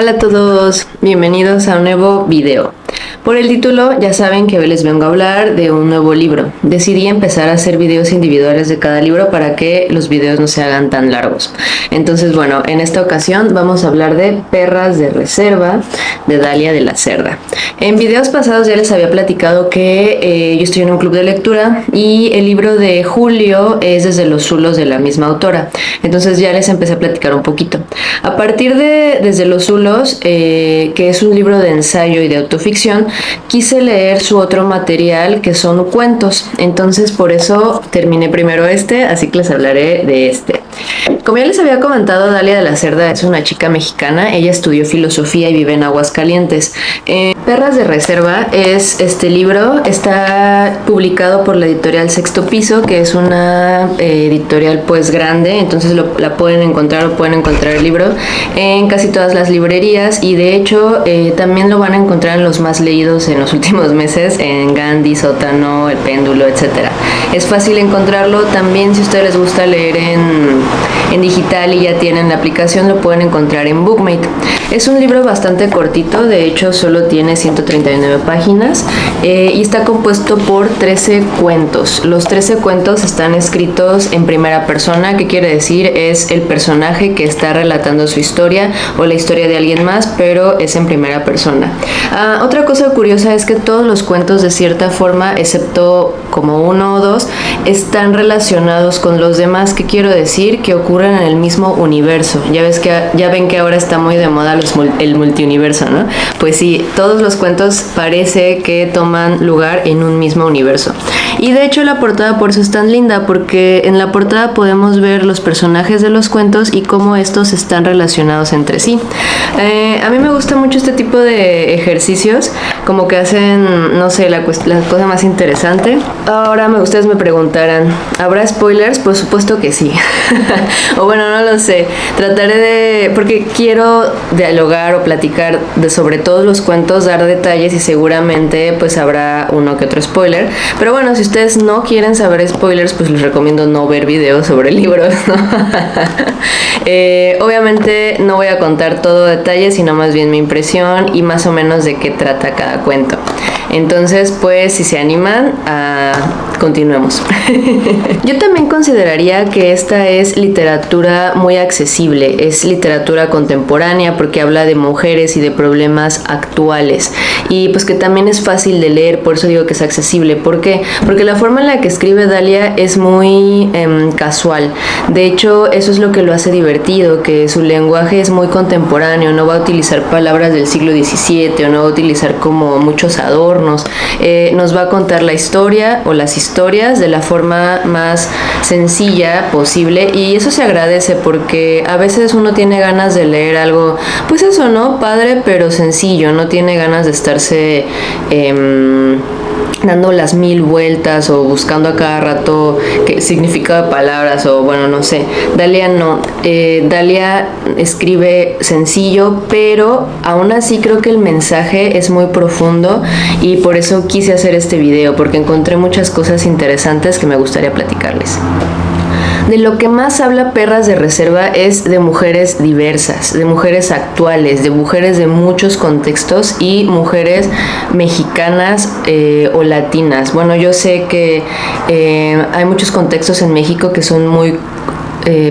Hola a todos, bienvenidos a un nuevo video. Por el título ya saben que hoy les vengo a hablar de un nuevo libro. Decidí empezar a hacer videos individuales de cada libro para que los videos no se hagan tan largos. Entonces bueno, en esta ocasión vamos a hablar de Perras de Reserva de Dalia de la Cerda. En videos pasados ya les había platicado que yo estoy en un club de lectura y el libro de Julio es Desde los Zulos de la misma autora. Entonces ya les empecé a platicar un poquito. A partir de Desde los Zulos, que es un libro de ensayo y de autoficción, quise leer su otro material que son cuentos. Entonces por eso terminé primero así que les hablaré de este. Como ya les había comentado, Dalia de la Cerda es una chica mexicana. Ella estudió filosofía y vive en Aguascalientes. Perras de Reserva es este libro, está publicado por la editorial Sexto Piso, que es una editorial pues grande, entonces la pueden encontrar o pueden encontrar el libro en casi todas las librerías y de hecho también lo van a encontrar en los más leídos en los últimos meses, en Gandhi, Sótano, El Péndulo, etcétera. Es fácil encontrarlo también. Si a ustedes les gusta leer en digital y ya tienen la aplicación, lo pueden encontrar en Bookmate. Es un libro bastante cortito, de hecho solo tiene 139 páginas y está compuesto por 13 cuentos. Los 13 cuentos están escritos en primera persona. ¿Qué quiere decir? Es el personaje que está relatando su historia o la historia de alguien más, pero es en primera persona. Otra cosa curiosa es que todos los cuentos, de cierta forma, excepto como uno o dos, están relacionados con los demás. ¿Qué quiero decir? Que ocurren en el mismo universo. Ya ven que ahora está muy de moda el multiuniverso, ¿no? Pues sí, todos los cuentos parece que toman lugar en un mismo universo. Y de hecho la portada por eso es tan linda, porque en la portada podemos ver los personajes de los cuentos y cómo estos están relacionados entre sí. A mí me gusta mucho este tipo de ejercicios, como que hacen, no sé, la cosa más interesante. Ahora ustedes me preguntarán, ¿habrá spoilers? Por supuesto que sí. O bueno, no lo sé. Trataré porque quiero dialogar o platicar sobre todos los cuentos, dar detalles y seguramente pues habrá uno que otro spoiler. Pero bueno, si ustedes no quieren saber spoilers, pues les recomiendo no ver videos sobre libros, ¿no? Obviamente no voy a contar todo detalle, sino más bien mi impresión y más o menos de qué trata cada cuento. Entonces, pues, si se animan, continuemos. Yo también consideraría que esta es literatura muy accesible, es literatura contemporánea porque habla de mujeres y de problemas actuales y pues que también es fácil de leer, por eso digo que es accesible. ¿Por qué? Porque la forma en la que escribe Dalia es muy casual. De hecho, eso es lo que lo hace divertido, que su lenguaje es muy contemporáneo, no va a utilizar palabras del siglo XVII o no va a utilizar como muchos adornos. Nos va a contar la historia o las historias de la forma más sencilla posible y eso se agradece porque a veces uno tiene ganas de leer algo, pues eso, ¿no? Padre pero sencillo, no tiene ganas de estarse dando las 1000 vueltas o buscando a cada rato qué significado de palabras o bueno, no sé. Dalia no. Dalia escribe sencillo, pero aún así creo que el mensaje es muy profundo y por eso quise hacer este video, porque encontré muchas cosas interesantes que me gustaría platicarles. De lo que más habla Perras de Reserva es de mujeres diversas, de mujeres actuales, de mujeres de muchos contextos y mujeres mexicanas o latinas. Bueno, yo sé que hay muchos contextos en México que son muy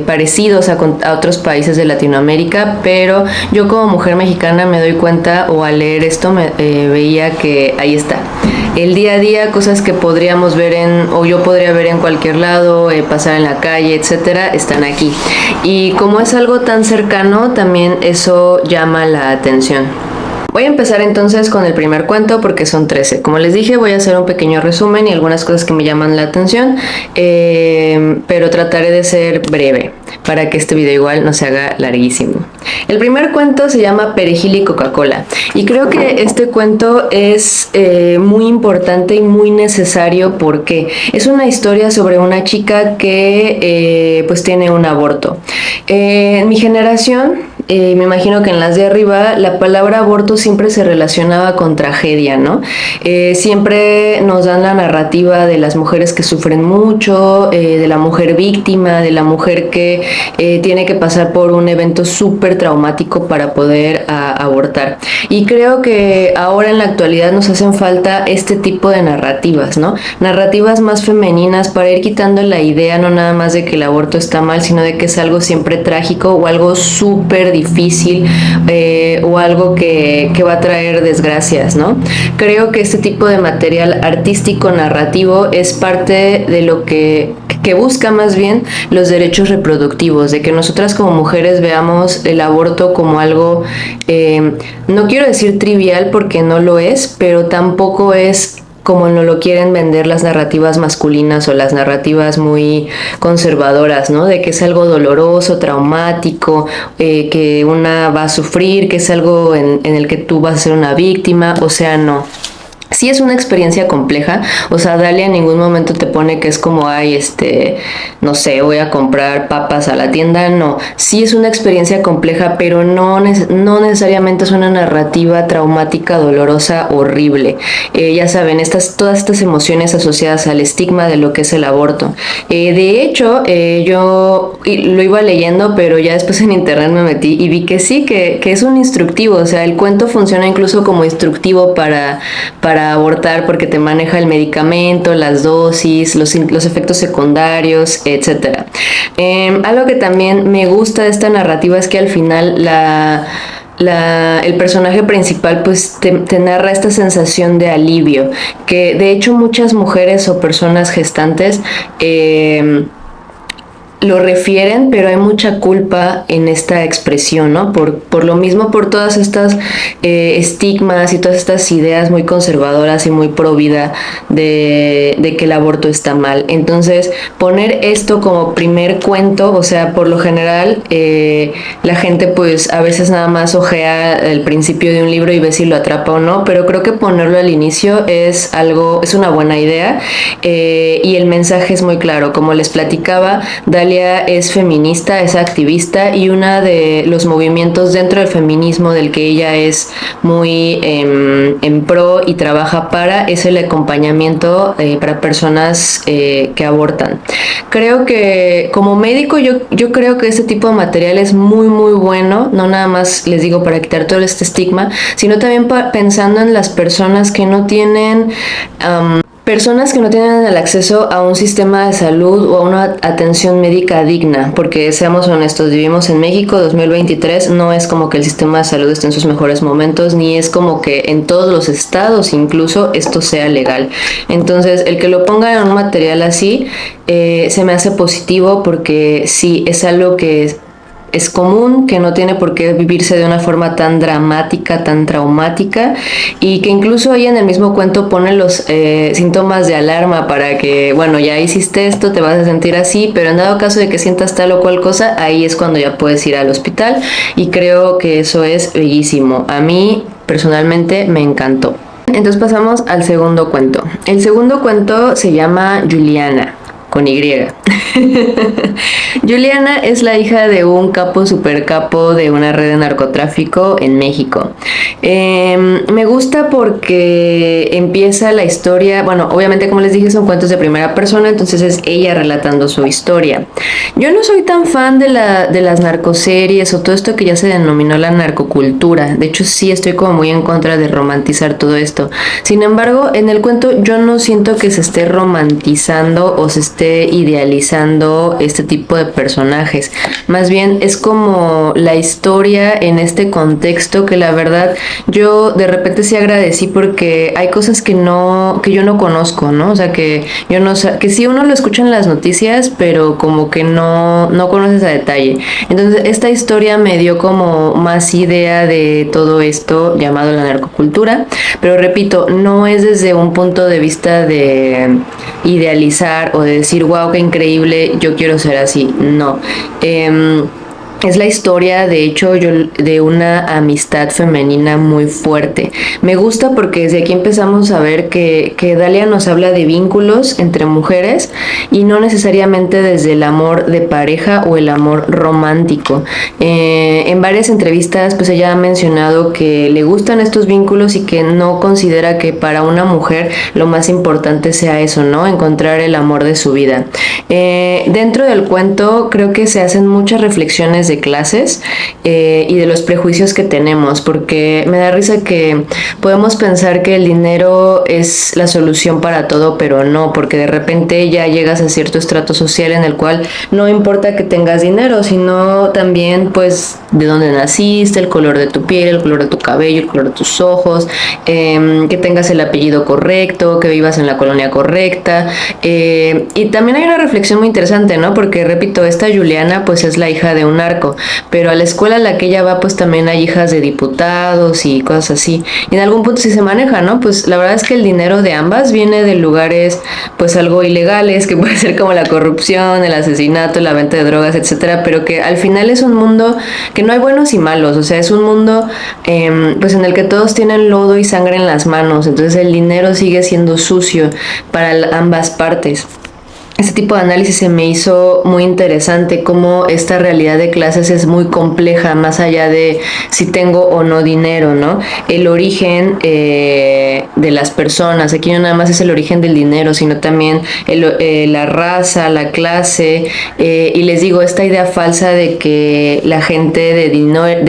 parecidos a otros países de Latinoamérica, pero yo como mujer mexicana me doy cuenta, o al leer esto veía que ahí está. El día a día, cosas que podríamos ver o yo podría ver en cualquier lado, pasar en la calle, etcétera, están aquí. Y como es algo tan cercano, también eso llama la atención. Voy a empezar entonces con el primer cuento porque son 13. Como les dije, voy a hacer un pequeño resumen y algunas cosas que me llaman la atención, pero trataré de ser breve para que este video igual no se haga larguísimo. El primer cuento se llama Perejil y Coca-Cola y creo que este cuento es muy importante y muy necesario porque es una historia sobre una chica que pues tiene un aborto. En mi generación, me imagino que en las de arriba, la palabra aborto siempre se relacionaba con tragedia, ¿no? Siempre nos dan la narrativa de las mujeres que sufren mucho, de la mujer víctima, de la mujer que tiene que pasar por un evento súper traumático para poder abortar. Y creo que ahora en la actualidad nos hacen falta este tipo de narrativas, ¿no? Narrativas más femeninas para ir quitando la idea no nada más de que el aborto está mal, sino de que es algo siempre trágico o algo súper difícil o algo que va a traer desgracias, ¿no? Creo que este tipo de material artístico narrativo es parte de lo que busca más bien los derechos reproductivos, de que nosotras como mujeres veamos el aborto como algo, no quiero decir trivial porque no lo es, pero tampoco es como no lo quieren vender las narrativas masculinas o las narrativas muy conservadoras, ¿no? De que es algo doloroso, traumático, que una va a sufrir, que es algo en el que tú vas a ser una víctima, o sea, no. Sí es una experiencia compleja, o sea, Dalia en ningún momento te pone que es como, ay, no sé, voy a comprar papas a la tienda, no. Sí es una experiencia compleja, pero no necesariamente es una narrativa traumática, dolorosa, horrible. Ya saben, todas estas emociones asociadas al estigma de lo que es el aborto. De hecho, yo lo iba leyendo, pero ya después en internet me metí y vi que sí, que es un instructivo, o sea, el cuento funciona incluso como instructivo para abortar porque te maneja el medicamento, las dosis, los efectos secundarios, etcétera. Algo que también me gusta de esta narrativa es que al final el personaje principal pues te narra esta sensación de alivio, que de hecho muchas mujeres o personas gestantes lo refieren, pero hay mucha culpa en esta expresión, ¿no? Por lo mismo, por todas estas estigmas y todas estas ideas muy conservadoras y muy pro vida de que el aborto está mal. Entonces, poner esto como primer cuento, o sea, por lo general, la gente pues a veces nada más ojea el principio de un libro y ve si lo atrapa o no, pero creo que ponerlo al inicio es una buena idea, y el mensaje es muy claro. Como les platicaba, Dalia es feminista, es activista, y uno de los movimientos dentro del feminismo del que ella es muy en pro y trabaja para es el acompañamiento para personas que abortan. Creo que como médico yo creo que este tipo de material es muy muy bueno, no nada más les digo para quitar todo este estigma, sino también pensando en las personas que no tienen el acceso a un sistema de salud o a una atención médica digna, porque seamos honestos, vivimos en México 2023, no es como que el sistema de salud esté en sus mejores momentos, ni es como que en todos los estados incluso esto sea legal. Entonces, el que lo ponga en un material así se me hace positivo, porque sí, es algo que es común, que no tiene por qué vivirse de una forma tan dramática, tan traumática, y que incluso ella en el mismo cuento pone los síntomas de alarma para que, bueno, ya hiciste esto, te vas a sentir así, pero en dado caso de que sientas tal o cual cosa, ahí es cuando ya puedes ir al hospital, y creo que eso es bellísimo. A mí personalmente me encantó. Entonces pasamos al segundo cuento. El segundo cuento se llama Juliana, con Y. Juliana es la hija de un super capo de una red de narcotráfico en México. Me gusta porque empieza la historia, bueno, obviamente como les dije son cuentos de primera persona, entonces es ella relatando su historia. Yo no soy tan fan de las narcoseries o todo esto que ya se denominó la narcocultura. De hecho sí estoy como muy en contra de romantizar todo esto. Sin embargo, en el cuento yo no siento que se esté romantizando o se esté idealizando este tipo de personajes. Más bien es como la historia en este contexto que la verdad yo de repente sí agradecí, porque hay cosas que yo no conozco, ¿no? O sea, que yo no sé, que sí uno lo escucha en las noticias, pero como que no conoces a detalle. Entonces esta historia me dio como más idea de todo esto llamado la narcocultura, pero repito, no es desde un punto de vista de idealizar o de decir wow, qué increíble, yo quiero ser así. No. Es la historia, de hecho, de una amistad femenina muy fuerte. Me gusta porque desde aquí empezamos a ver que Dalia nos habla de vínculos entre mujeres y no necesariamente desde el amor de pareja o el amor romántico. En varias entrevistas, pues ella ha mencionado que le gustan estos vínculos y que no considera que para una mujer lo más importante sea eso, ¿no? Encontrar el amor de su vida. Dentro del cuento creo que se hacen muchas reflexiones de clases y de los prejuicios que tenemos, porque me da risa que podemos pensar que el dinero es la solución para todo, pero no, porque de repente ya llegas a cierto estrato social en el cual no importa que tengas dinero, sino también pues de dónde naciste, el color de tu piel, el color de tu cabello, el color de tus ojos, que tengas el apellido correcto, que vivas en la colonia correcta, y también hay una reflexión muy interesante, ¿no? Porque repito, esta Juliana pues es la hija de un narco, pero a la escuela a la que ella va pues también hay hijas de diputados y cosas así, y en algún punto sí se maneja, ¿no? Pues la verdad es que el dinero de ambas viene de lugares pues algo ilegales, que puede ser como la corrupción, el asesinato, la venta de drogas, etcétera, pero que al final es un mundo que no hay buenos y malos, o sea, es un mundo pues en el que todos tienen lodo y sangre en las manos, entonces el dinero sigue siendo sucio para ambas partes. Este tipo de análisis se me hizo muy interesante, cómo esta realidad de clases es muy compleja, más allá de si tengo o no dinero, ¿no? El origen de las personas, aquí no nada más es el origen del dinero, sino también la raza, la clase, y les digo, esta idea falsa de que la gente de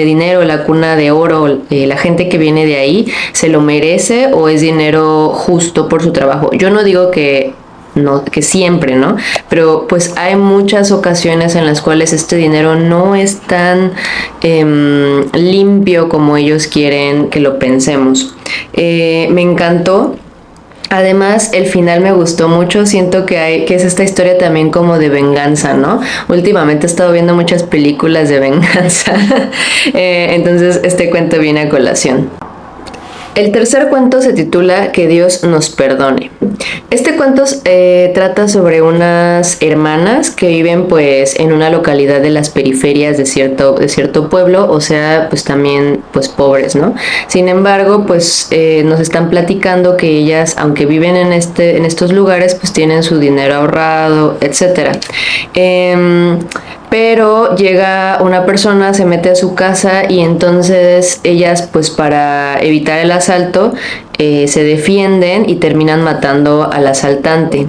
dinero, la cuna de oro, la gente que viene de ahí, se lo merece o es dinero justo por su trabajo. Yo no digo que no, que siempre, ¿no? Pero pues hay muchas ocasiones en las cuales este dinero no es tan limpio como ellos quieren que lo pensemos. Me encantó. Además, el final me gustó mucho, siento que es esta historia también como de venganza, ¿no? Últimamente he estado viendo muchas películas de venganza, entonces este cuento viene a colación. El tercer cuento se titula Que Dios nos perdone. Este cuento trata sobre unas hermanas que viven pues en una localidad de las periferias de cierto pueblo, o sea, pues también pues pobres, ¿no? Sin embargo, pues nos están platicando que ellas, aunque viven en estos lugares, pues tienen su dinero ahorrado, etcétera. Pero llega una persona, se mete a su casa y entonces ellas, pues para evitar el asalto, se defienden y terminan matando al asaltante.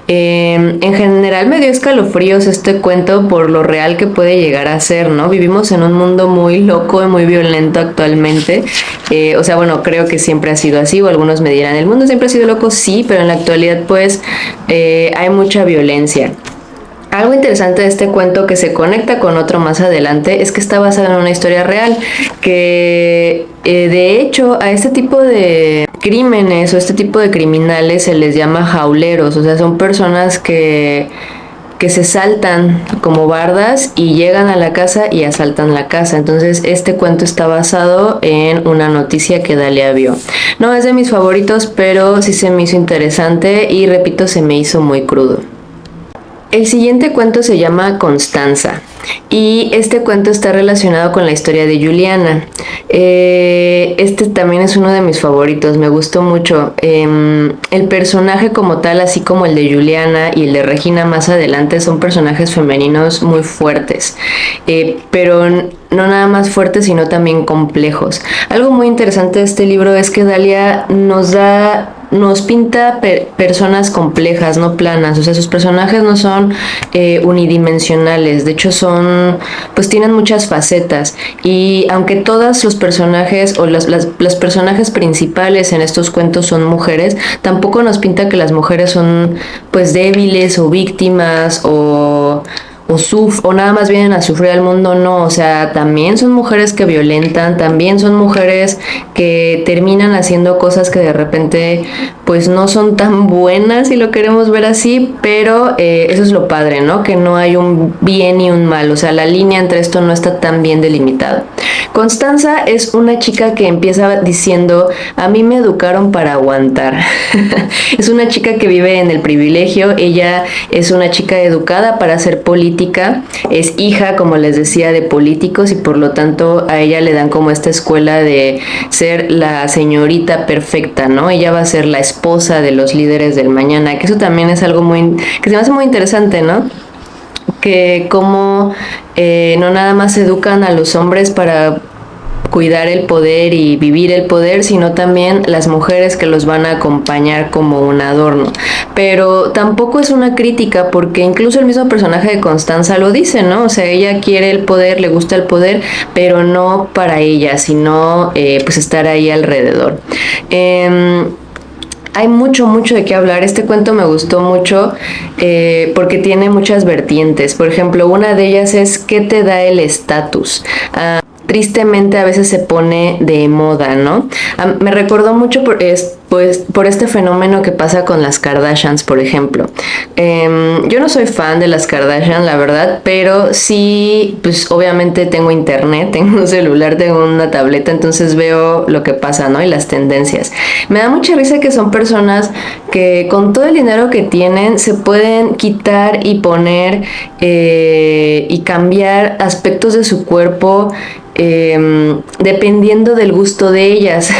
En general me dio escalofríos este cuento por lo real que puede llegar a ser, ¿no? Vivimos en un mundo muy loco y muy violento actualmente. O sea, bueno, creo que siempre ha sido así, o algunos me dirán, ¿el mundo siempre ha sido loco? Sí, pero en la actualidad pues hay mucha violencia. Algo interesante de este cuento que se conecta con otro más adelante es que está basado en una historia real, que de hecho a este tipo de crímenes o este tipo de criminales se les llama jauleros, o sea, son personas que se saltan como bardas y llegan a la casa y asaltan la casa. Entonces este cuento está basado en una noticia que Dalia vio. No es de mis favoritos, pero sí se me hizo interesante y repito, se me hizo muy crudo. El siguiente cuento se llama Constanza y este cuento está relacionado con la historia de Juliana. Este también es uno de mis favoritos, me gustó mucho. El personaje como tal, así como el de Juliana y el de Regina más adelante, son personajes femeninos muy fuertes, pero no nada más fuertes, sino también complejos. Algo muy interesante de este libro es que Dalia nos pinta personas complejas, no planas, o sea, sus personajes no son unidimensionales, de hecho pues tienen muchas facetas, y aunque todos los personajes o los personajes principales en estos cuentos son mujeres, tampoco nos pinta que las mujeres son pues débiles o víctimas o nada más vienen a sufrir al mundo, no, o sea, también son mujeres que violentan, también son mujeres que terminan haciendo cosas que de repente pues no son tan buenas si lo queremos ver así, pero eso es lo padre, ¿no? Que no hay un bien y un mal, o sea, la línea entre esto no está tan bien delimitada. Constanza es una chica que empieza diciendo, a mí me educaron para aguantar. Es una chica que vive en el privilegio, ella es una chica educada para hacer política, es hija, como les decía, de políticos y por lo tanto a ella le dan como esta escuela de ser la señorita perfecta, ¿no? Ella va a ser la esposa de los líderes del mañana, que eso también es algo que se me hace muy interesante, ¿no? Que como no nada más educan a los hombres para cuidar el poder y vivir el poder, sino también las mujeres que los van a acompañar como un adorno. Pero tampoco es una crítica, porque incluso el mismo personaje de Constanza lo dice, ¿no? O sea, ella quiere el poder, le gusta el poder, pero no para ella, sino pues estar ahí alrededor. Hay mucho de qué hablar. Este cuento me gustó mucho porque tiene muchas vertientes. Por ejemplo, una de ellas es ¿qué te da el estatus? Tristemente a veces se pone de moda, ¿no? Me recordó mucho por este fenómeno que pasa con las Kardashians, por ejemplo. Yo no soy fan de las Kardashian, la verdad, pero sí, pues obviamente tengo internet, tengo un celular, tengo una tableta, entonces veo lo que pasa, ¿no? Y las tendencias. Me da mucha risa que son personas que con todo el dinero que tienen se pueden quitar y poner y cambiar aspectos de su cuerpo dependiendo del gusto de ellas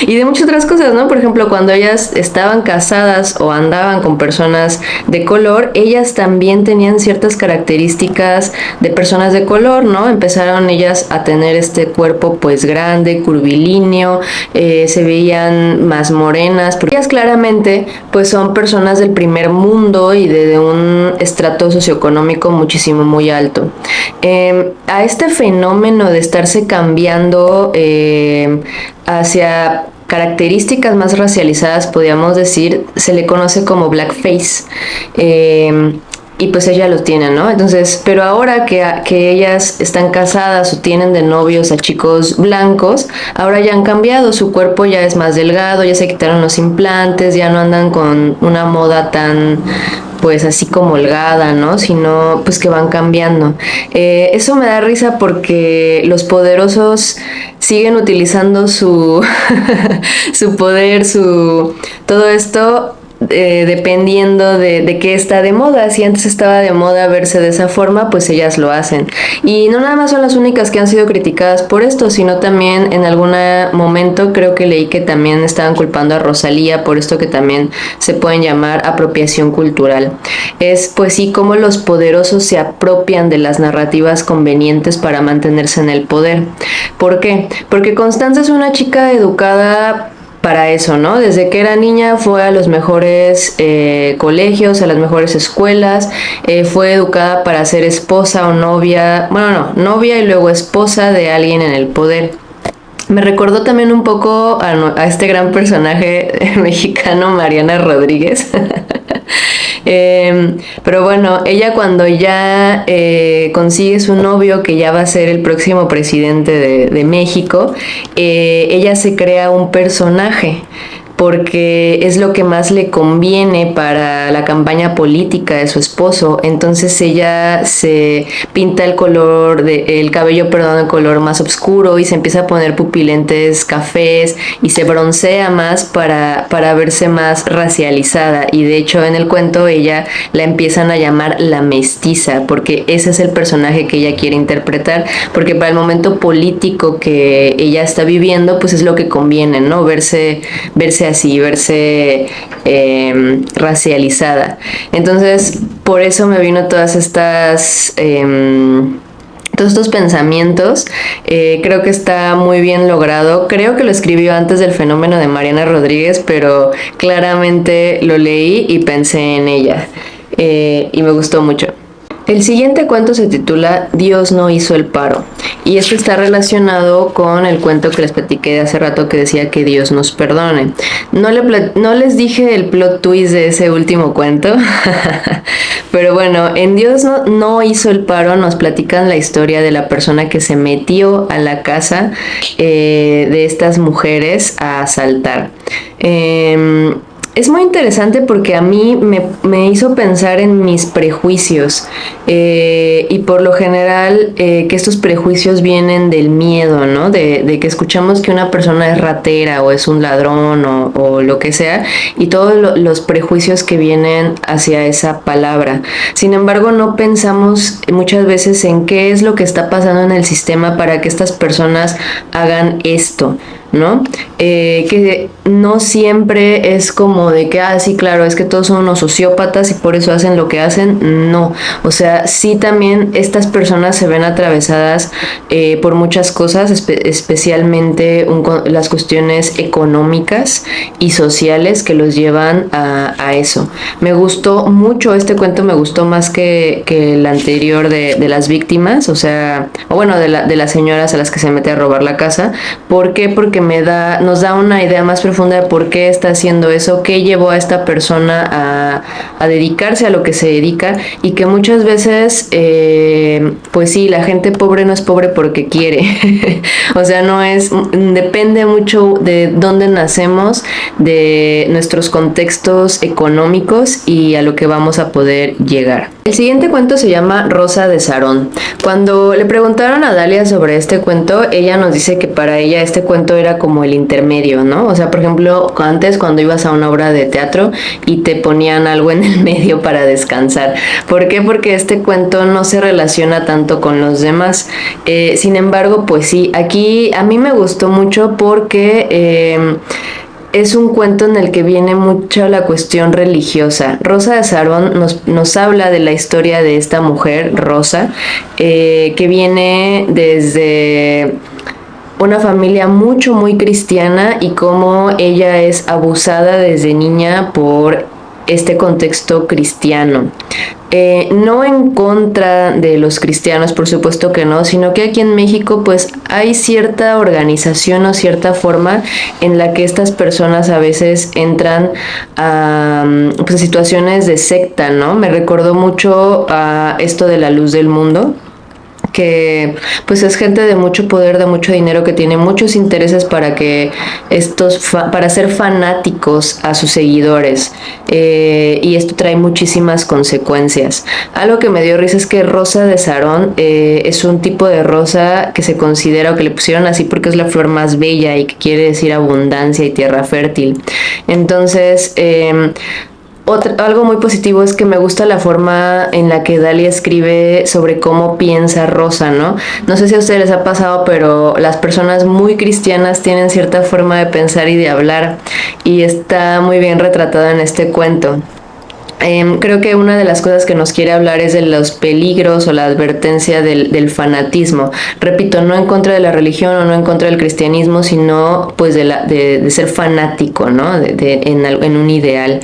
y de muchas otras cosas, ¿no? Por ejemplo, cuando ellas estaban casadas o andaban con personas de color, ellas también tenían ciertas características de personas de color, ¿no? Empezaron ellas a tener este cuerpo pues grande, curvilíneo, se veían más morenas, porque ellas claramente pues son personas del primer mundo y de un estrato socioeconómico muchísimo muy alto. A este fenómeno de estarse cambiando hacia características más racializadas, podríamos decir, se le conoce como blackface. Y pues ella lo tiene, ¿no? Entonces, pero ahora que ellas están casadas o tienen de novios a chicos blancos, ahora ya han cambiado, su cuerpo ya es más delgado, ya se quitaron los implantes, ya no andan con una moda tan pues así como holgada, ¿no? Sino pues que van cambiando. Eso me da risa porque los poderosos siguen utilizando su su poder, todo esto dependiendo de qué está de moda. Si antes estaba de moda verse de esa forma, pues ellas lo hacen. Y no nada más son las únicas que han sido criticadas por esto, sino también en algún momento creo que leí que también estaban culpando a Rosalía por esto que también se pueden llamar apropiación cultural. Es pues sí como los poderosos se apropian de las narrativas convenientes para mantenerse en el poder. ¿Por qué? Porque Constanza es una chica educada para eso, ¿no? Desde que era niña fue a los mejores colegios, a las mejores escuelas, fue educada para ser esposa o novia, bueno, no, novia y luego esposa de alguien en el poder. Me recordó también un poco a este gran personaje mexicano, Mariana Rodríguez. Pero bueno, ella cuando ya consigue su novio, que ya va a ser el próximo presidente de México, ella se crea un personaje porque es lo que más le conviene para la campaña política de su esposo. Entonces ella se pinta el cabello, de color más oscuro y se empieza a poner pupilentes cafés y se broncea más para verse más racializada. Y de hecho en el cuento ella la empiezan a llamar la mestiza, porque ese es el personaje que ella quiere interpretar, porque para el momento político que ella está viviendo, pues es lo que conviene, ¿no? Verse así, verse racializada. Entonces, por eso me vino todos estos pensamientos. Creo que está muy bien logrado. Creo que lo escribió antes del fenómeno de Mariana Rodríguez, pero claramente lo leí y pensé en ella. Y me gustó mucho. El siguiente cuento se titula Dios no hizo el paro, y esto está relacionado con el cuento que les platiqué de hace rato que decía que Dios nos perdone. No les dije el plot twist de ese último cuento, pero bueno, en Dios no hizo el paro nos platican la historia de la persona que se metió a la casa de estas mujeres a asaltar. Es muy interesante porque a mí me hizo pensar en mis prejuicios y por lo general que estos prejuicios vienen del miedo, ¿no? De que escuchamos que una persona es ratera o es un ladrón o lo que sea y todos los prejuicios que vienen hacia esa palabra. Sin embargo, no pensamos muchas veces en qué es lo que está pasando en el sistema para que estas personas hagan esto, ¿no? Que no siempre es como de que, sí, claro, es que todos son unos sociópatas y por eso hacen lo que hacen. No, o sea, sí también estas personas se ven atravesadas por muchas cosas, especialmente las cuestiones económicas y sociales que los llevan a eso. Me gustó mucho este cuento, me gustó más que el anterior de las víctimas, o sea, o bueno, de las señoras a las que se mete a robar la casa. ¿Por qué? Porque nos da una idea más profunda de por qué está haciendo eso, qué llevó a esta persona a dedicarse a lo que se dedica y que muchas veces, pues sí, la gente pobre no es pobre porque quiere. O sea, depende mucho de dónde nacemos, de nuestros contextos económicos y a lo que vamos a poder llegar. El siguiente cuento se llama Rosa de Sarón. Cuando le preguntaron a Dalia sobre este cuento, ella nos dice que para ella este cuento era como el intermedio, ¿no? O sea, por ejemplo, antes cuando ibas a una obra de teatro y te ponían algo en el medio para descansar. ¿Por qué? Porque este cuento no se relaciona tanto con los demás. Sin embargo, pues sí, aquí a mí me gustó mucho porque es un cuento en el que viene mucho la cuestión religiosa. Rosa de Sarón nos habla de la historia de esta mujer, Rosa, que viene desde una familia muy cristiana y cómo ella es abusada desde niña por este contexto cristiano. No en contra de los cristianos, por supuesto que no, sino que aquí en México pues hay cierta organización o cierta forma en la que estas personas a veces entran a pues, situaciones de secta, ¿no? Me recordó mucho a esto de la luz del mundo, que pues es gente de mucho poder, de mucho dinero, que tiene muchos intereses para que para ser fanáticos a sus seguidores, y esto trae muchísimas consecuencias. Algo que me dio risa es que Rosa de Sarón es un tipo de rosa que se considera, o que le pusieron así porque es la flor más bella y que quiere decir abundancia y tierra fértil. Entonces algo muy positivo es que me gusta la forma en la que Dalia escribe sobre cómo piensa Rosa, ¿no? No sé si a ustedes les ha pasado, pero las personas muy cristianas tienen cierta forma de pensar y de hablar, y está muy bien retratada en este cuento. Creo que una de las cosas que nos quiere hablar es de los peligros o la advertencia del fanatismo. Repito, no en contra de la religión o no en contra del cristianismo, sino pues de ser fanático, ¿no? En un ideal.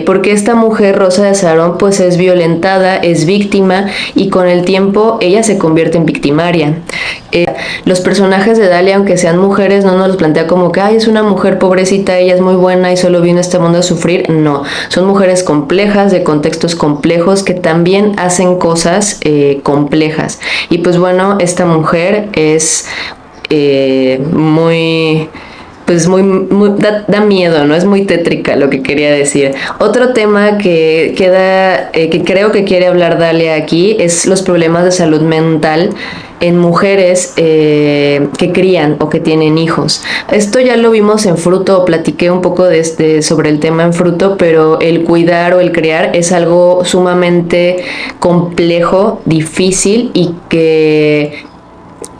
Porque esta mujer, Rosa de Sarón, pues es violentada, es víctima, y con el tiempo ella se convierte en victimaria. Los personajes de Dalia, aunque sean mujeres, no nos los plantea como que es una mujer pobrecita, ella es muy buena y solo vino a este mundo a sufrir. No, son mujeres complejas, de contextos complejos, que también hacen cosas complejas. Y pues bueno, esta mujer es da miedo, ¿no? Es muy tétrica, lo que quería decir. Otro tema que creo que quiere hablar Dalia aquí es los problemas de salud mental en mujeres que crían o que tienen hijos. Esto ya lo vimos en Fruto, platiqué un poco sobre el tema en Fruto, pero el cuidar o el criar es algo sumamente complejo, difícil, y que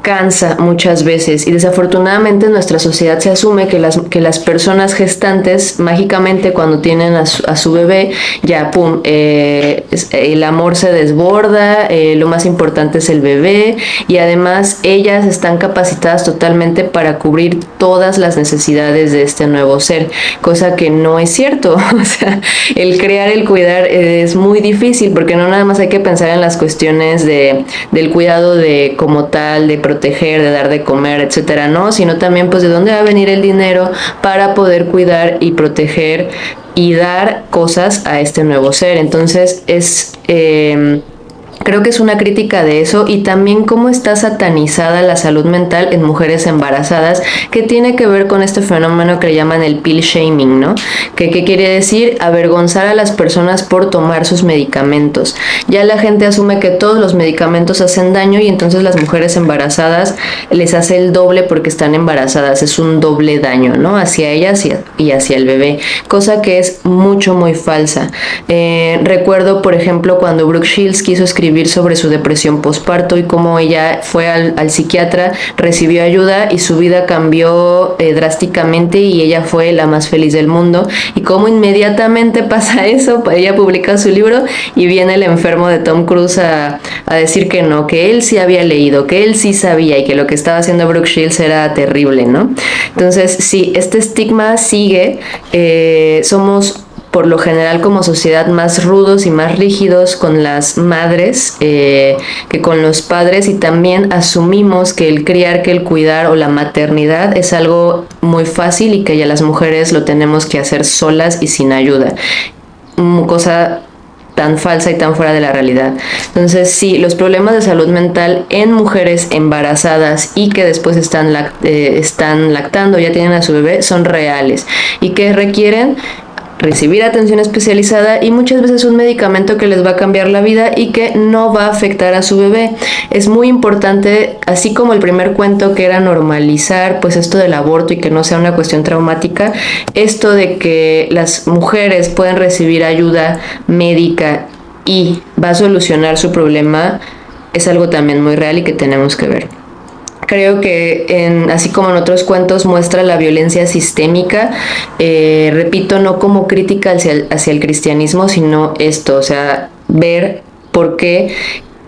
cansa muchas veces, y desafortunadamente en nuestra sociedad se asume que las personas gestantes mágicamente cuando tienen a su bebé ya pum, el amor se desborda, lo más importante es el bebé, y además ellas están capacitadas totalmente para cubrir todas las necesidades de este nuevo ser, cosa que no es cierto. O sea, el crear, el cuidar es muy difícil, porque no nada más hay que pensar en las cuestiones del cuidado de como tal, de proteger, de dar de comer, etcétera, no, sino también pues de dónde va a venir el dinero para poder cuidar y proteger y dar cosas a este nuevo ser. Entonces es Creo que es una crítica de eso y también cómo está satanizada la salud mental en mujeres embarazadas, que tiene que ver con este fenómeno que le llaman el pill shaming, ¿no? ¿Qué quiere decir? Avergonzar a las personas por tomar sus medicamentos. Ya la gente asume que todos los medicamentos hacen daño y entonces las mujeres embarazadas les hace el doble porque están embarazadas. Es un doble daño, ¿no? Hacia ellas y hacia el bebé, cosa que es muy falsa. Recuerdo, por ejemplo, cuando Brooke Shields quiso escribir sobre su depresión postparto y cómo ella fue al psiquiatra, recibió ayuda y su vida cambió drásticamente y ella fue la más feliz del mundo, y cómo inmediatamente pasa eso, ella publica su libro y viene el enfermo de Tom Cruise a decir que no, que él sí había leído, que él sí sabía y que lo que estaba haciendo Brooke Shields era terrible, ¿no? Entonces sí, este estigma sigue, somos por lo general como sociedad más rudos y más rígidos con las madres que con los padres, y también asumimos que el criar, que el cuidar o la maternidad es algo muy fácil y que ya las mujeres lo tenemos que hacer solas y sin ayuda, cosa tan falsa y tan fuera de la realidad. Entonces sí, los problemas de salud mental en mujeres embarazadas y que después están lactando, ya tienen a su bebé, son reales y que requieren recibir atención especializada y muchas veces un medicamento que les va a cambiar la vida y que no va a afectar a su bebé. Es muy importante, así como el primer cuento que era normalizar pues esto del aborto y que no sea una cuestión traumática, esto de que las mujeres pueden recibir ayuda médica y va a solucionar su problema, es algo también muy real y que tenemos que ver. Creo que así como en otros cuentos muestra la violencia sistémica, repito, no como crítica hacia el cristianismo, sino esto, o sea, ver por qué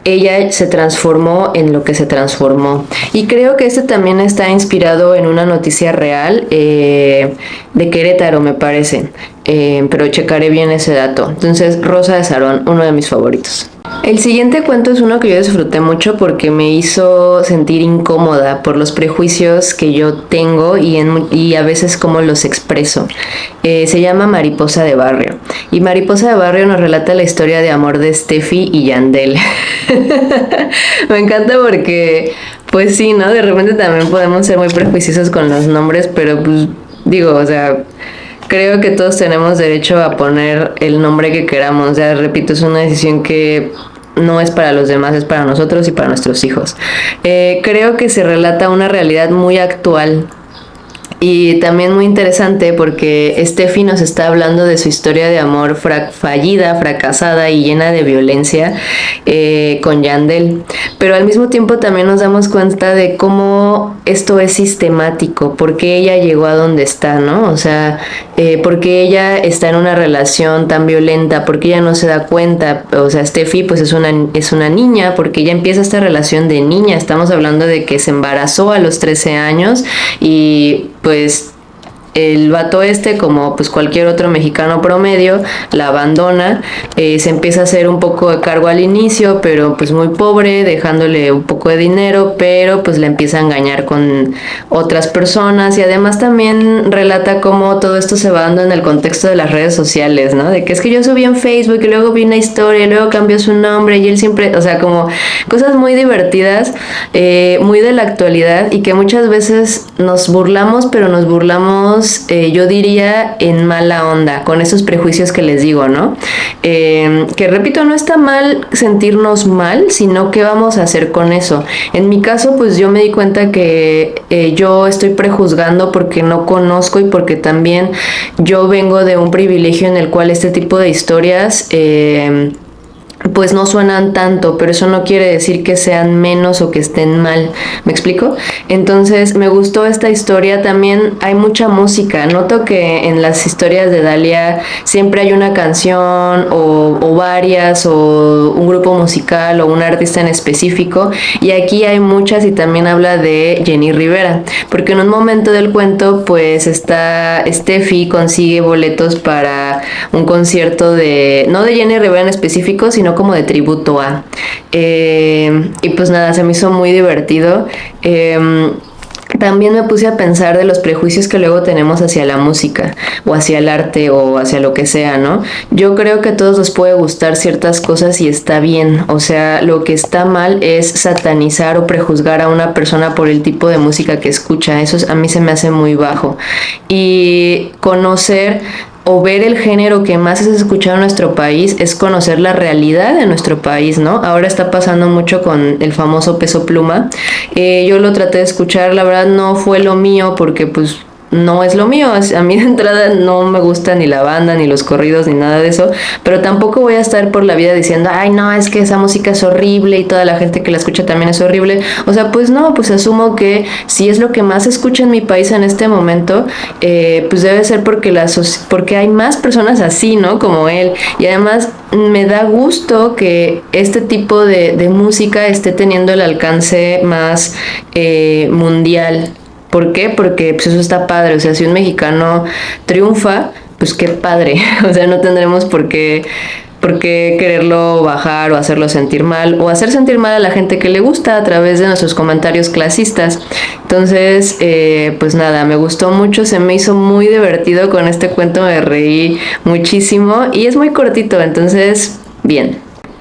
ella se transformó en lo que se transformó. Y creo que este también está inspirado en una noticia real de Querétaro, me parece, pero checaré bien ese dato. Entonces, Rosa de Sarón, uno de mis favoritos. El siguiente cuento es uno que yo disfruté mucho porque me hizo sentir incómoda por los prejuicios que yo tengo y a veces cómo los expreso. Se llama Mariposa de Barrio. Y Mariposa de Barrio nos relata la historia de amor de Steffi y Yandel. Me encanta porque, pues sí, ¿no? De repente también podemos ser muy prejuiciosos con los nombres, pero pues digo, o sea, creo que todos tenemos derecho a poner el nombre que queramos. Ya repito, es una decisión que no es para los demás, es para nosotros y para nuestros hijos. Creo que se relata una realidad muy actual y también muy interesante porque Steffi nos está hablando de su historia de amor fallida, fracasada y llena de violencia con Yandel. Pero al mismo tiempo también nos damos cuenta de cómo esto es sistemático, por qué ella llegó a donde está, ¿no? O sea, por qué ella está en una relación tan violenta, por qué ella no se da cuenta. O sea, Steffi pues es una niña, porque ella empieza esta relación de niña. Estamos hablando de que se embarazó a los 13 años y pues el vato como pues cualquier otro mexicano promedio, la abandona, se empieza a hacer un poco de cargo al inicio, pero pues muy pobre, dejándole un poco de dinero, pero pues la empieza a engañar con otras personas, y además también relata cómo todo esto se va dando en el contexto de las redes sociales, ¿no? De que es que yo subí en Facebook y luego vi una historia y luego cambió su nombre y él siempre, o sea, como cosas muy divertidas, muy de la actualidad, y que muchas veces nos burlamos, pero nos burlamos yo diría en mala onda, con esos prejuicios que les digo, ¿no? Que repito, no está mal sentirnos mal, sino qué vamos a hacer con eso. En mi caso, pues yo me di cuenta que yo estoy prejuzgando porque no conozco y porque también yo vengo de un privilegio en el cual este tipo de historias pues no suenan tanto, pero eso no quiere decir que sean menos o que estén mal. ¿Me explico? Entonces me gustó esta historia. También hay mucha música. Noto que en las historias de Dalia siempre hay una canción o varias, o un grupo musical o un artista en específico, y aquí hay muchas, y también habla de Jenny Rivera, porque en un momento del cuento pues Steffi consigue boletos para un concierto no de Jenny Rivera en específico, sino como de tributo a. Y pues nada, se me hizo muy divertido. también me puse a pensar de los prejuicios que luego tenemos hacia la música o hacia el arte o hacia lo que sea, ¿no? Yo creo que a todos nos puede gustar ciertas cosas y está bien, o sea, lo que está mal es satanizar o prejuzgar a una persona por el tipo de música que escucha, a mí se me hace muy bajo. Y conocer o ver el género que más es escuchado en nuestro país es conocer la realidad de nuestro país, ¿no? Ahora está pasando mucho con el famoso Peso Pluma. Yo lo traté de escuchar, la verdad no fue lo mío porque pues no es lo mío. A mí de entrada no me gusta ni la banda, ni los corridos, ni nada de eso, pero tampoco voy a estar por la vida diciendo, ay no, es que esa música es horrible y toda la gente que la escucha también es horrible. O sea, pues no, pues asumo que si es lo que más se escucha en mi país en este momento, pues debe ser porque hay más personas así, ¿no? Como él. Y además me da gusto que este tipo de música esté teniendo el alcance más mundial. ¿Por qué? Porque pues eso está padre, o sea, si un mexicano triunfa, pues qué padre, o sea, no tendremos por qué quererlo bajar o hacerlo sentir mal, o hacer sentir mal a la gente que le gusta a través de nuestros comentarios clasistas. Entonces, pues nada, me gustó mucho, se me hizo muy divertido con este cuento, me reí muchísimo y es muy cortito, entonces, bien.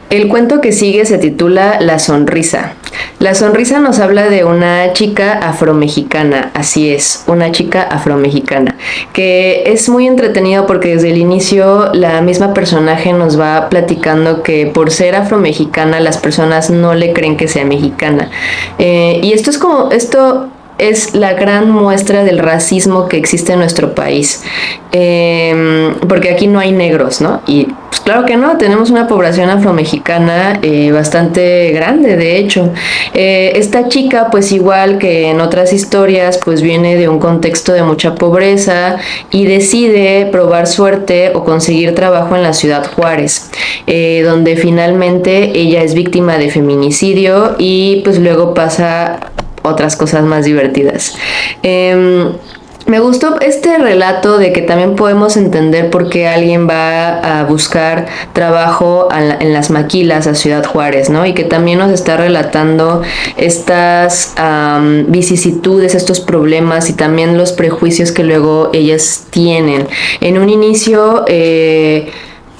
El cuento que sigue se titula La Sonrisa. La Sonrisa nos habla de una chica afromexicana, así es, una chica afromexicana, que es muy entretenido porque desde el inicio la misma personaje nos va platicando que por ser afromexicana las personas no le creen que sea mexicana. Y esto es la gran muestra del racismo que existe en nuestro país, porque aquí no hay negros, ¿no? Y pues claro que no, tenemos una población afromexicana bastante grande, de hecho. Esta chica, pues igual que en otras historias, pues viene de un contexto de mucha pobreza y decide probar suerte o conseguir trabajo en la ciudad Juárez, donde finalmente ella es víctima de feminicidio y pues luego pasa otras cosas más divertidas. Me gustó este relato de que también podemos entender por qué alguien va a buscar trabajo en las maquilas a Ciudad Juárez, ¿no? Y que también nos está relatando estas vicisitudes, estos problemas y también los prejuicios que luego ellas tienen. En un inicio,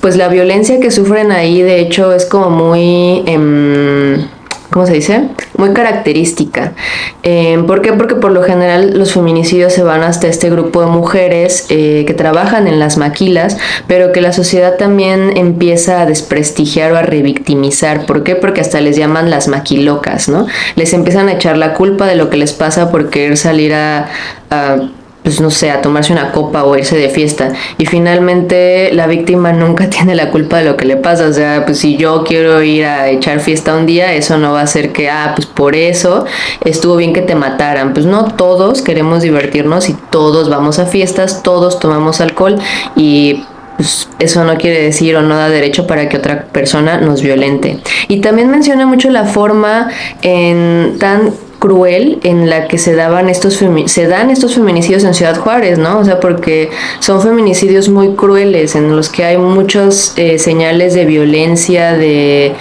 pues la violencia que sufren ahí, de hecho, es como muy... ¿cómo se dice? Muy característica. ¿Por qué? Porque por lo general los feminicidios se van hasta este grupo de mujeres que trabajan en las maquilas, pero que la sociedad también empieza a desprestigiar o a revictimizar. ¿Por qué? Porque hasta les llaman las maquilocas, ¿no? Les empiezan a echar la culpa de lo que les pasa por querer salir pues no sé, a tomarse una copa o irse de fiesta. Y finalmente la víctima nunca tiene la culpa de lo que le pasa. O sea, pues si yo quiero ir a echar fiesta un día, eso no va a ser que, pues por eso estuvo bien que te mataran. Pues no, todos queremos divertirnos y todos vamos a fiestas, todos tomamos alcohol y... pues eso no quiere decir o no da derecho para que otra persona nos violente. Y también menciona mucho la forma tan cruel en la que se dan estos feminicidios en Ciudad Juárez, ¿no? O sea, porque son feminicidios muy crueles en los que hay muchos señales de violencia, de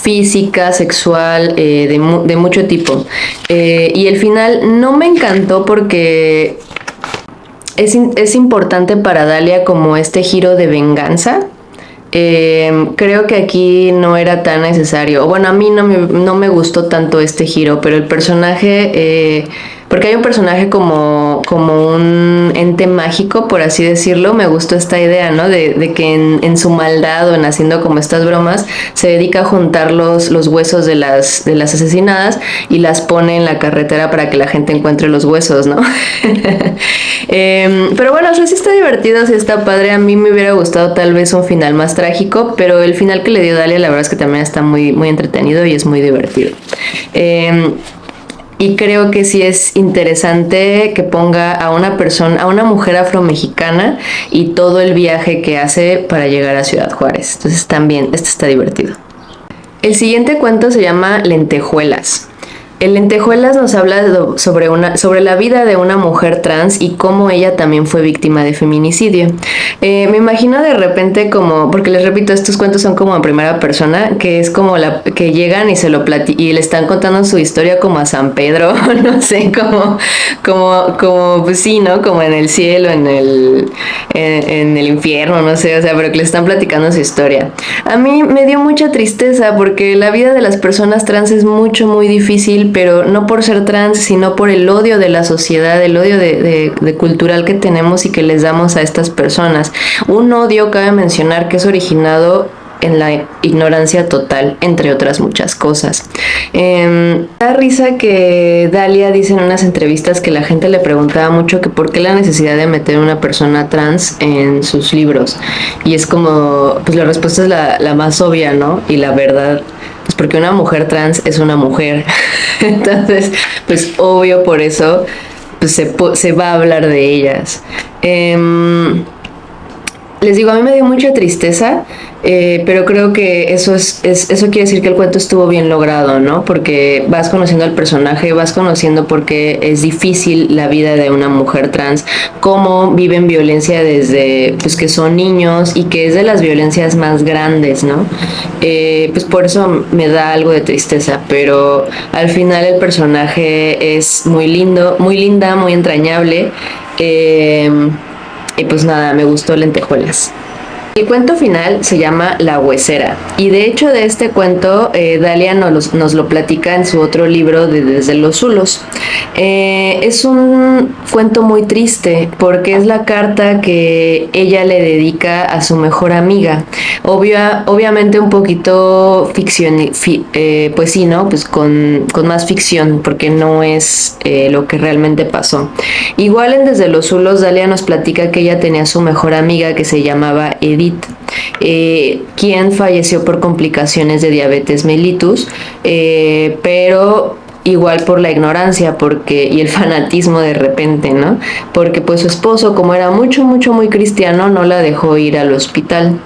física, sexual, de mucho tipo. Y el final no me encantó porque es importante para Dalia como este giro de venganza. Creo que aquí no era tan necesario. Bueno, a mí no me gustó tanto este giro, pero el personaje, porque hay un personaje como un ente mágico, por así decirlo. Me gustó esta idea, ¿no? De que en su maldad o en haciendo como estas bromas, se dedica a juntar los huesos de las asesinadas y las pone en la carretera para que la gente encuentre los huesos, ¿no? Pero bueno, o sea, sí está divertido, sí está padre. A mí me hubiera gustado tal vez un final más trágico, pero el final que le dio Dalia, la verdad es que también está muy, muy entretenido y es muy divertido. Y creo que sí es interesante que ponga a una mujer afromexicana y todo el viaje que hace para llegar a Ciudad Juárez. Entonces también, este está divertido. El siguiente cuento se llama Lentejuelas. El Lentejuelas nos habla sobre la vida de una mujer trans y cómo ella también fue víctima de feminicidio. Me imagino de repente como, porque les repito, estos cuentos son como en primera persona, que es como que llegan y y le están contando su historia como a San Pedro, no sé, pues sí, ¿no? Como en el cielo, en el infierno, no sé, o sea, pero que le están platicando su historia. A mí me dio mucha tristeza porque la vida de las personas trans es muy difícil, pero no por ser trans, sino por el odio de la sociedad, el odio de cultural que tenemos y que les damos a estas personas. Un odio, cabe mencionar, que es originado en la ignorancia total, entre otras muchas cosas. Da risa que Dalia dice en unas entrevistas que la gente le preguntaba mucho que por qué la necesidad de meter a una persona trans en sus libros. Y es como, pues la respuesta es la más obvia, ¿no? Y la verdad, pues porque una mujer trans es una mujer. Entonces, pues obvio por eso pues se va a hablar de ellas. Les digo, a mí me dio mucha tristeza, pero creo que eso quiere decir que el cuento estuvo bien logrado, ¿no? Porque vas conociendo al personaje, vas conociendo por qué es difícil la vida de una mujer trans, cómo viven violencia desde pues que son niños y que es de las violencias más grandes, ¿no? Pues por eso me da algo de tristeza, pero al final el personaje es muy lindo, muy linda, muy entrañable. Y pues nada, me gustó Lentejuelas. El cuento final se llama La Huesera y de hecho de este cuento Dalia nos lo platica en su otro libro de Desde los Zulos. Es un cuento muy triste porque es la carta que ella le dedica a su mejor amiga. Obviamente un poquito ficción, pues sí, ¿no? Pues con más ficción porque no es lo que realmente pasó. Igual en Desde los Zulos Dalia nos platica que ella tenía su mejor amiga que se llamaba Edith, quien falleció por complicaciones de diabetes mellitus, pero igual por la ignorancia y el fanatismo de repente, ¿no? Porque pues su esposo, como era muy cristiano, no la dejó ir al hospital.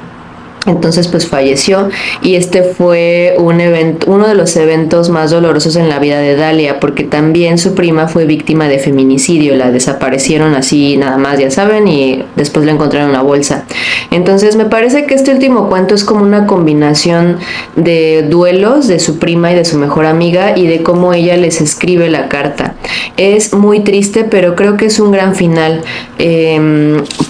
Entonces pues falleció y este fue uno de los eventos más dolorosos en la vida de Dalia, porque también su prima fue víctima de feminicidio, la desaparecieron así nada más, ya saben, y después la encontraron en una bolsa. Entonces me parece que este último cuento es como una combinación de duelos de su prima y de su mejor amiga y de cómo ella les escribe la carta. Es muy triste, pero creo que es un gran final,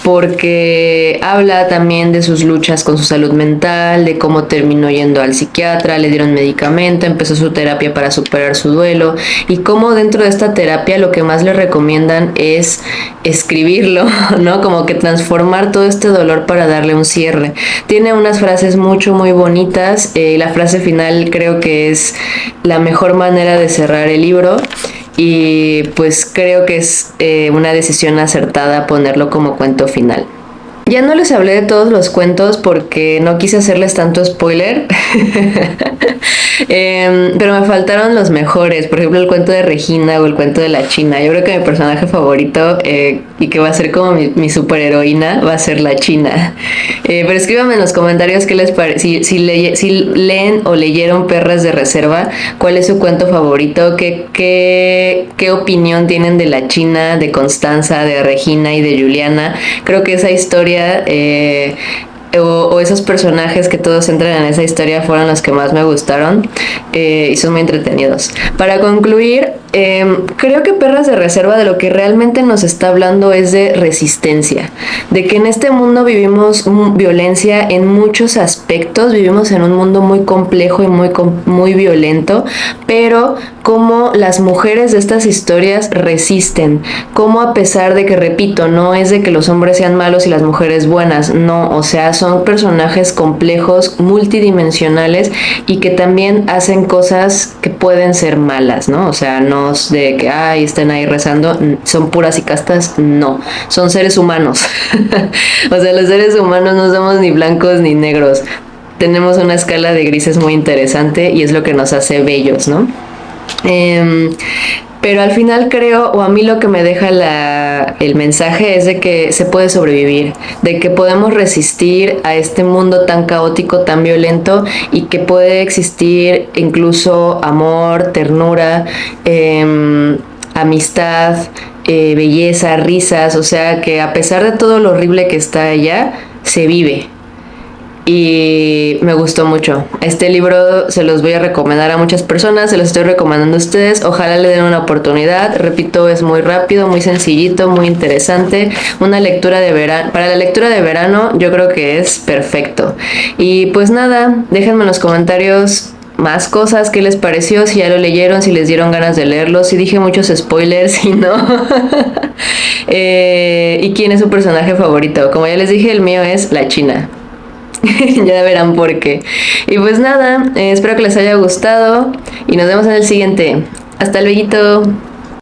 porque habla también de sus luchas con su salud mental, de cómo terminó yendo al psiquiatra, le dieron medicamento, empezó su terapia para superar su duelo y cómo dentro de esta terapia lo que más le recomiendan es escribirlo, ¿no? Como que transformar todo este dolor para darle un cierre. Tiene unas frases muy bonitas, la frase final creo que es la mejor manera de cerrar el libro. Y pues creo que es una decisión acertada ponerlo como cuento final. Ya no les hablé de todos los cuentos porque no quise hacerles tanto spoiler, pero me faltaron los mejores, por ejemplo el cuento de Regina o el cuento de la China. Yo creo que mi personaje favorito y que va a ser como mi superheroína va a ser la China. Pero escríbanme en los comentarios qué les parece, si leen o leyeron Perras de Reserva, cuál es su cuento favorito, qué opinión tienen de la China, de Constanza, de Regina y de Juliana. Creo que esa historia o esos personajes que todos entran en esa historia fueron los que más me gustaron, y son muy entretenidos. Para concluir, creo que Perras de Reserva de lo que realmente nos está hablando es de resistencia, de que en este mundo vivimos violencia en muchos aspectos, vivimos en un mundo muy complejo y muy violento, pero cómo las mujeres de estas historias resisten, cómo a pesar de que, repito, no es de que los hombres sean malos y las mujeres buenas, no, o sea, son personajes complejos, multidimensionales y que también hacen cosas que pueden ser malas, ¿no? O sea, no es de que, estén ahí rezando, son puras y castas, no, son seres humanos. O sea, los seres humanos no somos ni blancos ni negros, tenemos una escala de grises muy interesante y es lo que nos hace bellos, ¿no? Pero al final creo, o a mí lo que me deja el mensaje es de que se puede sobrevivir, de que podemos resistir a este mundo tan caótico, tan violento, y que puede existir incluso amor, ternura, amistad, belleza, risas, o sea que a pesar de todo lo horrible que está allá, se vive. Y me gustó mucho. Este libro se los voy a recomendar a muchas personas, se los estoy recomendando a ustedes. Ojalá le den una oportunidad. Repito, es muy rápido, muy sencillito, muy interesante. Una lectura de verano. Para la lectura de verano yo creo que es perfecto. Y pues nada, déjenme en los comentarios más cosas, qué les pareció, si ya lo leyeron, si les dieron ganas de leerlo, si dije muchos spoilers, si no. Y quién es su personaje favorito. Como ya les dije, el mío es la China. Ya verán por qué. Y pues nada, espero que les haya gustado y nos vemos en el siguiente. Hasta luego.